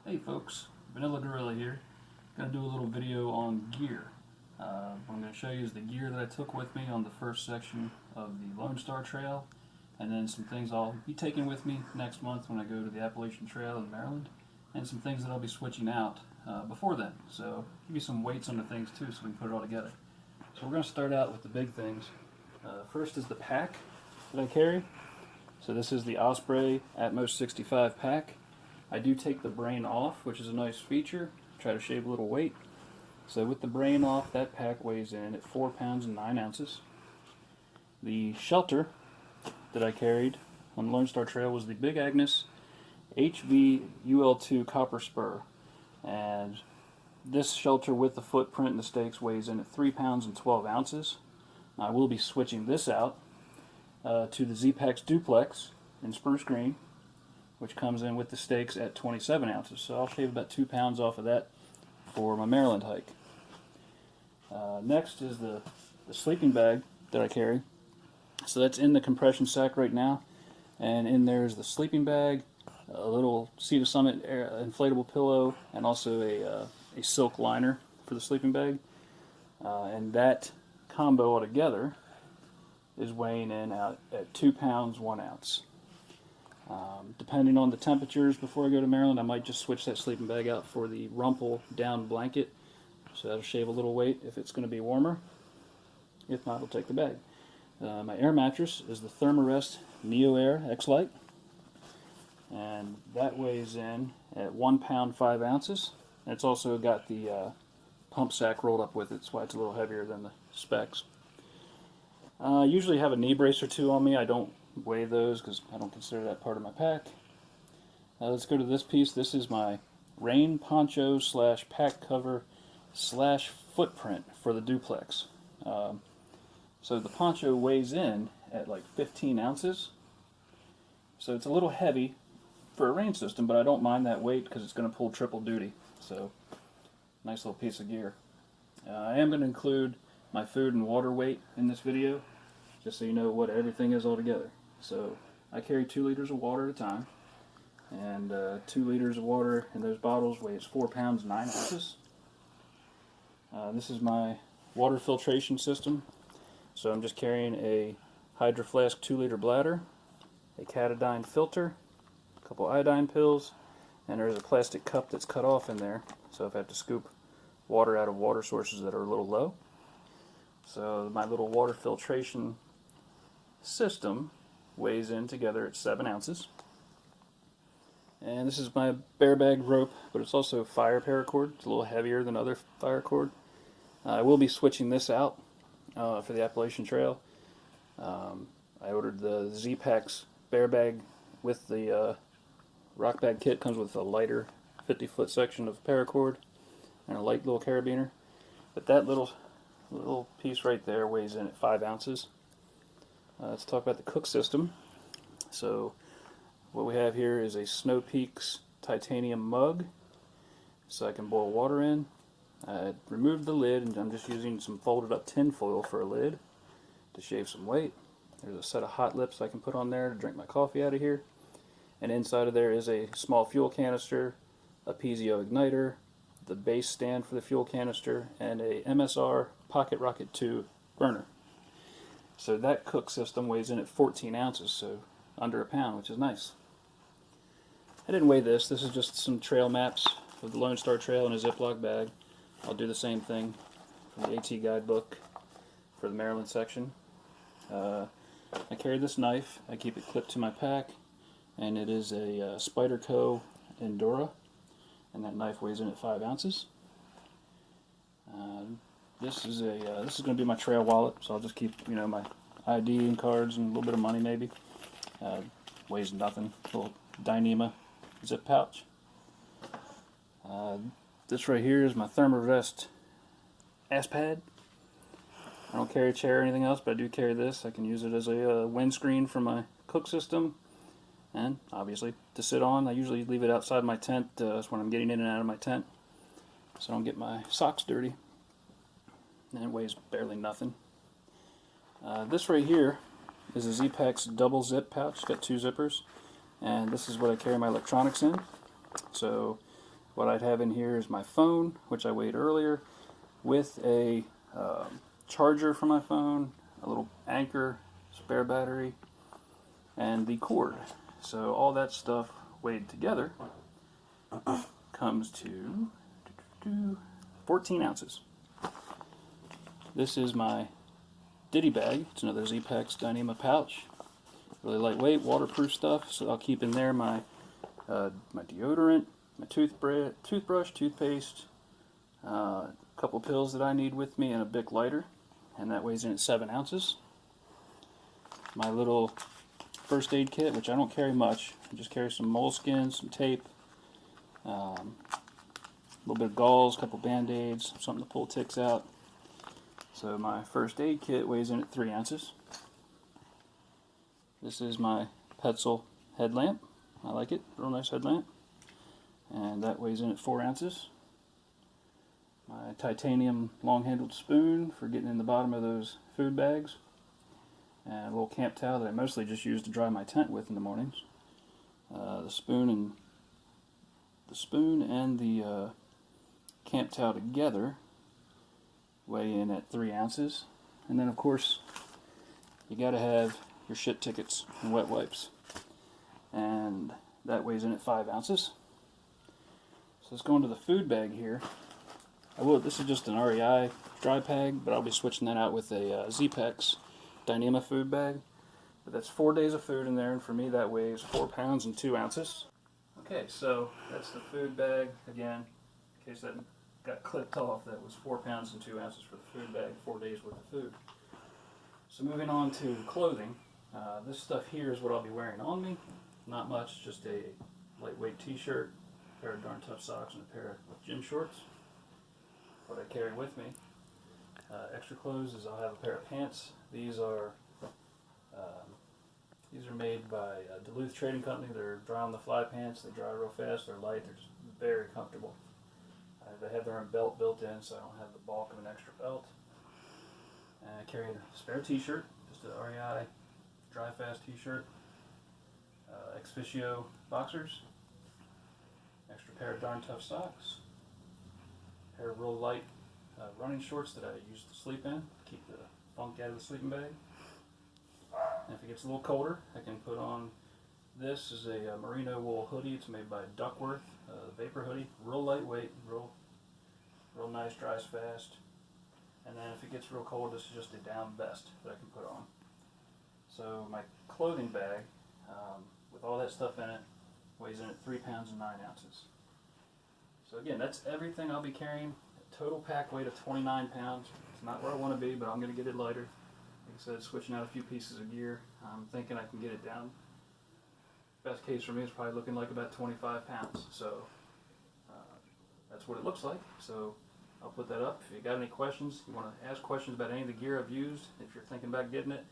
Hey folks, Vanilla Gorilla here. Gonna do a little video on gear. What I'm gonna show you is the gear that I took with me on the first section of the Lonestar Trail, and then some things I'll be taking with me next month when I go to the Appalachian Trail in Maryland, and some things that I'll be switching out before then. So give you some weights on the things too, so we can put it all together. So we're gonna start out with the big things. First is the pack that I carry. So this is the Osprey Atmos 65 pack. I do take the brain off, which is a nice feature. Try to shave a little weight. So with the brain off, that pack weighs in at 4 pounds and 9 ounces. The shelter that I carried on the Lonestar Trail was the Big Agnes HV UL2 copper spur. And this shelter with the footprint and the stakes weighs in at 3 pounds and 12 ounces. I will be switching this out to the Z-Pax Duplex in spruce green, which comes in with the stakes at 27 ounces. So I'll shave about 2 pounds off of that for my Maryland hike. Next is the sleeping bag that I carry. So that's in the compression sack right now. And in there is the sleeping bag, a little Sea to Summit inflatable pillow, and also a silk liner for the sleeping bag. And that combo altogether is weighing in out at 2 pounds 1 ounce. Depending on the temperatures before I go to Maryland, I might just switch that sleeping bag out for the Rumple down blanket. So that'll shave a little weight if it's going to be warmer. If not, I'll take the bag. My air mattress is the Thermarest Neo Air X-Lite. And that weighs in at 1 pound 5 ounces. And it's also got the pump sack rolled up with it. That's why it's a little heavier than the specs. I usually have a knee brace or two on me. I don't weigh those because I don't consider that part of my pack. Let's go to this piece. This is my rain poncho slash pack cover slash footprint for the duplex. So the poncho weighs in at like 15 ounces. So it's a little heavy for a rain system, but I don't mind that weight because it's going to pull triple duty. So nice little piece of gear. I am going to include my food and water weight in this video, just so you know what everything is all together. So I carry 2 liters of water at a time, and 2 liters of water in those bottles weighs 4 pounds 9 ounces. This is my water filtration system. So I'm just carrying a Hydro Flask 2-liter bladder, a Catadine filter, a couple iodine pills, and there's a plastic cup that's cut off in there, so if I have to scoop water out of water sources that are a little low. So my little water filtration system weighs in together at 7 ounces. And this is my bear bag rope, but it's also fire paracord. It's a little heavier than other fire cord. I will be switching this out for the Appalachian Trail. I ordered the Z-Pax bear bag with the rock bag kit. Comes with a lighter 50-foot section of paracord and a light little carabiner. But that little piece right there weighs in at 5 ounces. Let's talk about the cook system. So what we have here is a Snow Peaks titanium mug, so I can boil water in. I removed the lid, and I'm just using some folded up tin foil for a lid to shave some weight. There's a set of hot lips I can put on there to drink my coffee out of here. And inside of there is a small fuel canister, a piezo igniter, the base stand for the fuel canister, and a MSR Pocket Rocket 2 burner. So that cook system weighs in at 14 ounces, so under a pound, which is nice. I didn't weigh this. This is just some trail maps of the Lonestar Trail in a Ziploc bag. I'll do the same thing from the AT guidebook for the Maryland section. I carry this knife. I keep it clipped to my pack, and it is a Spyderco Endura, and that knife weighs in at 5 ounces. This is going to be my trail wallet, so I'll just keep my ID and cards and a little bit of money maybe. Weighs nothing. Little Dyneema zip pouch. This right here is my Thermarest ass pad. I don't carry a chair or anything else, but I do carry this. I can use it as a windscreen for my cook system, and obviously to sit on. I usually leave it outside my tent. That's when I'm getting in and out of my tent, so I don't get my socks dirty. And it weighs barely nothing. This right here is a Z-Pax double zip pouch. It's got 2 zippers, and this is what I carry my electronics in. So what I'd have in here is my phone, which I weighed earlier, with a charger for my phone, a little anchor, spare battery, and the cord. So all that stuff weighed together comes to 14 ounces. This is my Ditty bag. It's another Z-Pax Dyneema pouch. Really lightweight, waterproof stuff. So I'll keep in there my my deodorant, my toothbrush, toothpaste, a couple pills that I need with me, and a Bic lighter. And that weighs in at 7 ounces. My little first aid kit, which I don't carry much. I just carry some moleskin, some tape, a little bit of gauze, a couple band-aids, something to pull ticks out. So my first aid kit weighs in at 3 ounces. This is my Petzl headlamp. I like it, real nice headlamp. And that weighs in at 4 ounces. My titanium long-handled spoon for getting in the bottom of those food bags. And a little camp towel that I mostly just use to dry my tent with in the mornings. The spoon and the camp towel together weigh in at 3 ounces. And then of course you gotta have your shit tickets and wet wipes, and that weighs in at 5 ounces. So let's go into the food bag here. This is just an REI dry bag, but I'll be switching that out with a Z-Pax Dyneema food bag. But that's 4 days of food in there, and for me that weighs 4 pounds and 2 ounces. Okay, so that's the food bag. Again, in case that got clipped off, that was 4 pounds and 2 ounces for the food bag, 4 days worth of food. So moving on to clothing, this stuff here is what I'll be wearing on me. Not much, just a lightweight t-shirt, a pair of darn tough socks, and a pair of gym shorts. What I carry with me. Extra clothes is I'll have a pair of pants. These are made by Duluth Trading Company. They're dry on the fly pants. They dry real fast. They're light. They're just very comfortable. They have their own belt built in, so I don't have the bulk of an extra belt. And I carry a spare t-shirt, just an REI Dry Fast t-shirt, Exficio boxers, extra pair of darn tough socks, a pair of real light running shorts that I use to sleep in, keep the funk out of the sleeping bag. And if it gets a little colder, I can put on, this is a merino wool hoodie. It's made by Duckworth, Vapor hoodie, real lightweight, real nice, dries fast. And then if it gets real cold, this is just a down vest that I can put on. So my clothing bag, with all that stuff in it, weighs in at 3 pounds and 9 ounces. So again, that's everything I'll be carrying. A total pack weight of 29 pounds. It's not where I want to be, but I'm going to get it lighter. Like I said, switching out a few pieces of gear. I'm thinking I can get it down. Best case for me is probably looking like about 25 pounds. So that's what it looks like. So I'll put that up. If you got any questions, you want to ask questions about any of the gear I've used, if you're thinking about getting it,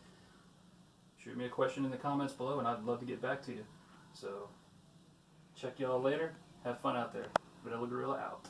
shoot me a question in the comments below and I'd love to get back to you. So check y'all later. Have fun out there. Vanilla Gorilla out.